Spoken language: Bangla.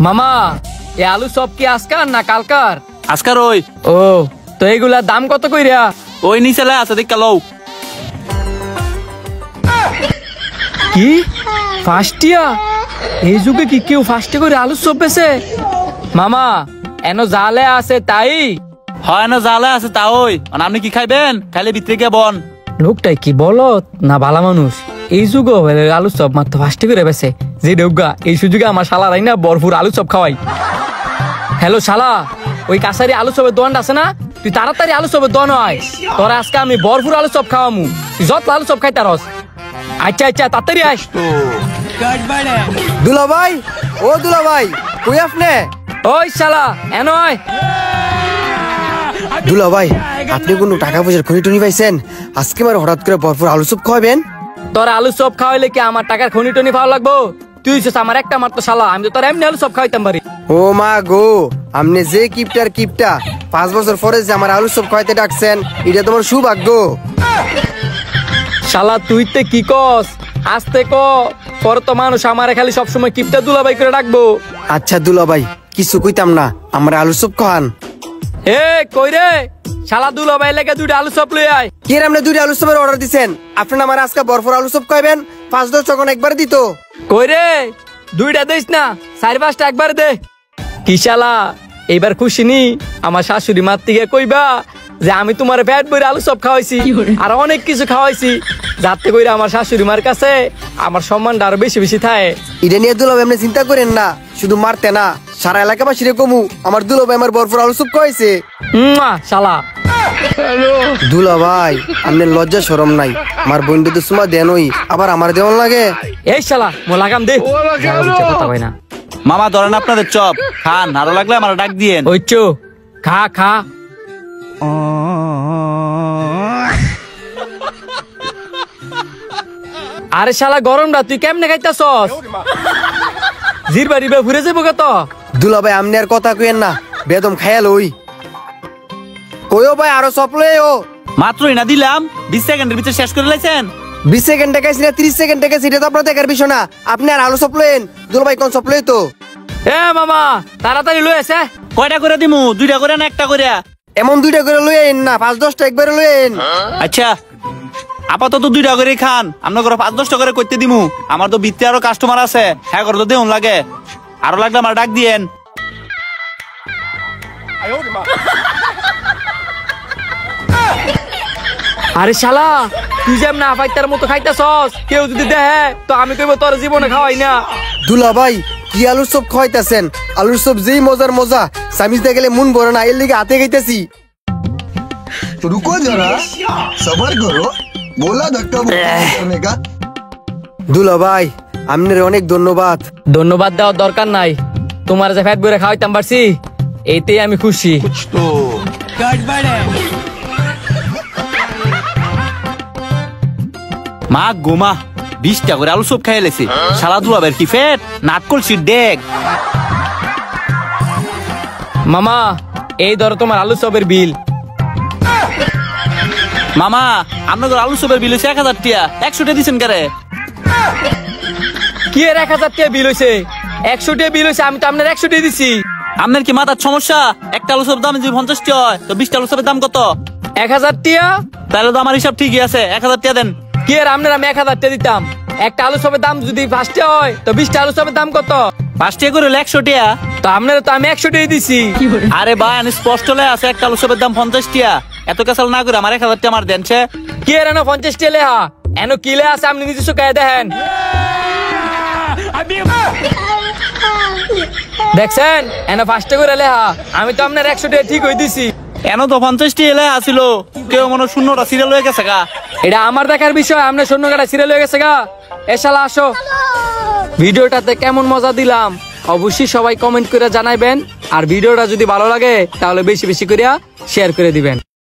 মামা এ আলু সব কি আজকার না কালকার? আজকার ওই। ও তো এইগুলা দাম কত কইরা? ওই নিচেলে আছে দেখা লও। কি ফাস্টিয়া? এই যুগে কি কেউ ফাস্টে করে আলু সব বেছে? মামা এনো জালে আছে তাই? হয় না জালে আছে তা ওই। আপনি কি খাইবেন? খাইলে ভিতরে গিয়ে বন। লোকটাই কি বলত না ভালো মানুষ? এই যুগ আলু চপ মাত্র ফাস্টে করে বেছে যে ডেউগা এই সুযোগে আমার শালারাই না ভরপুর আলু চপ খাওয়াই। হ্যালো শালা, ওই কাছারি আলু চপের দোকানটা আছে না? তুই তাড়াতাড়ি আলু চপের দোকান হয়, তোরা আজকে আমি ভরপুর আলু চপ খাওয়ামু। তুই যত আলু চপ খাইতারস। আচ্ছা আচ্ছা তাড়াতাড়ি আস। দুলা ভাই, ও দুলা ভাই, কই আপনি? ওই শালা এনো আয়। দুলা ভাই, আপনি কোনো টাকা পয়সার খনি টনি পাইছেন? আজকে আমার হঠাৎ করে ভরপুর আলু চপ খাওয়াবেন? তোর আলু চপ খাওয়াইলে কি আমার টাকার খনি টনি পাওয়া লাগবো? তুই হইছিস আমার একটা মাত্র শালা, আমি তো তোর এমনি আলু চপ খাওয়াইতাম পারি। ও মা গো, আপনি যে কিপটার কিপটা 5 বছর পরে যে আমার আলু চপ খাওয়াইতে ডাকছেন, এটা তোমার সৌভাগ্য। শালা তুই তে কি কস? আস্তে ক, পরে তো মানুষ আমারে খালি সবসময় কিপটা দুলাভাই করে ডাকবো। আচ্ছা দুলা ভাই, কিছু কইতাম না, আমার আলু চপ খাওয়ান। এ কই রে শালা, দুলাভাই লেগে দুইটা আলু চপ লই আয়। কি রে, আপনি 2টা আলু চপের অর্ডার দিছেন, আপনি আমার আজকে ভরপুর আলু চপ খাইবেন? 5-10 টাকা একবার দিত। কই রে, দুইটা দিস না, 4-5টা একবার দে। কি শালা এইবার খুশি নি? আমার শাশুড়ি মার থেকে কইবা যে আমি তোমার পেট ভরে আলু চপ খাওয়াইছি আর অনেক কিছু খাওয়াইছি, যাতে কইরা আমার শাশুড়ি মার কাছে আমার সম্মানটা আরো বেশি বেশি থাকে। এটা নিয়ে দুলা ভাই আপনি চিন্তা করেন না, শুধু মারতে না, সারা এলাকাবাসীরে কমু আমার দুলা ভাই আমার ভরপুর আলু চপ খাওয়াইছে। শালা দুলা ভাই, আপনার লজ্জা শরম নাই? আমার বন্ধু তো সুমা দেনই, আবার আমার দেওয়ান লাগে। এই শালা মো লাগাম দে, কথা কই না। মামা ধরেন আপনাদের চপ খান, আরো লাগলে আমার ডাক দিয়েন। ওই চো খা খা। আরে শালা গরমটা তুই কেমনে খাইতাছস? জির বাড়ি বে ঘুরে যাবো কত? দুলা ভাই আপনি আর কথা কইেন না, বেদম খায়াল ওই। কইও ভাই আরো চপ লই ও। মাত্রই না দিলাম, 20 সেকেন্ডের ভিতরে শেষ করে লাইছেন। 20 সেকেন্ড টাকাইছি না 30 সেকেন্ড টাকাইছি, এটা তো আপনার দেখার বিষয় না। আপনি আর আলু চপ লইন, দুলা ভাই কোন চপ লই তো? এ মামা তাড়াতাড়ি লই এসে। কয়টা করে দিমু? 2টা করে না একটা করে? এমন 2টা করে লই আইন না, 5-10টা একবারে লই আইন। আচ্ছা আপাতত 2টা করে খান, আমরা করে 5-10টা করে করতে দিমু। আমার তো ভিতরে আরো কাস্টমার আছে, হ্যাঁ করে তো দেউন লাগে, আরো লাগলে আমার ডাক দিয়েন। আরে শালা তুই যেমন না ফাইতার মতো খাইতাছস, কেউ যদি দেখে তো আমি কইব তোর জীবনে খাওয়াই না। দুলা ভাই কি আলুর চপ খাওয়াইতাছেন? আলুর চপ যেই মজার মজা, সামিজতে গেলে মন ভরে না, এর লিগে হাতে খাইতেছি। रुको जरा, सबर करो, बोला धक्का करने का। দুলা ভাই আপনার অনেক ধন্যবাদ। ধন্যবাদ দেওয়ার দরকার নাই, তোমার যে ফ্যাট বইরে খাওয়াইতাম পারছি এইতেই আমি খুশি। মা গোমা 20টা করে আলু চপ খাই লেছি, শালা দুলাবের কি ফেট নাটকল সিট দেখ। মামা এই ধরো তোমার আলু চপের বিল। মামা আপনাদের আলু চপের বিল হয়েছে 1000 টাকা, 100 টাকা দিচ্ছেন কারে? কি এর 1000 টাকা বিল হয়েছে? 100 টাকা বিল হয়েছে, আমি তো আপনার 100 টাকা দিছি। আপনার কি মাথার সমস্যা? একটা আলু চপের দাম যদি 50 টাকা হয় তো 20টা আলু চপের দাম কত? 1000 টাকা। তাহলে তো আমার হিসাব ঠিকই আছে, 1000 টাকা দেন। কি এর আপনার আমি 1000 টাকা দিতাম, একটা আলু চপের দাম যদি 5 টাকা হয় তো 20টা আলু চপের দাম কত? 5 টাকা করে হলে 100 টাকা। তো আপনার তো আমি 100 টাকা দিছি। আরে ভাই আমি স্পষ্ট লে আছে একটা আলু চপের দাম 50 টাকা, এত কাছাল না করে আমার 1000 টাকা আমার দেন। কি এর এনো 50 টাকা লেহা এনো কি লে আছে আপনি নিজে চোখে দেখেন। দেখছেন এনো 5 টাকা করে লেহা, আমি তো আপনার 100 টাকা ঠিক হয়ে দিছি। এনো তো 50 টাকা এলে আসিল, কেউ মনে শূন্যটা সিরিয়াল হয়ে গেছে গা। এটা আমার দেখার বিষয়, আপনার শূন্য কাটা সিরিয়াল হয়ে গেছে গা। এ শালা আসো, ভিডিওটাতে কেমন মজা দিলাম অবশ্যই সবাই কমেন্ট করে জানাইবেন, আর ভিডিওটা যদি ভালো লাগে তাহলে বেশি বেশি করে শেয়ার করে দিবেন।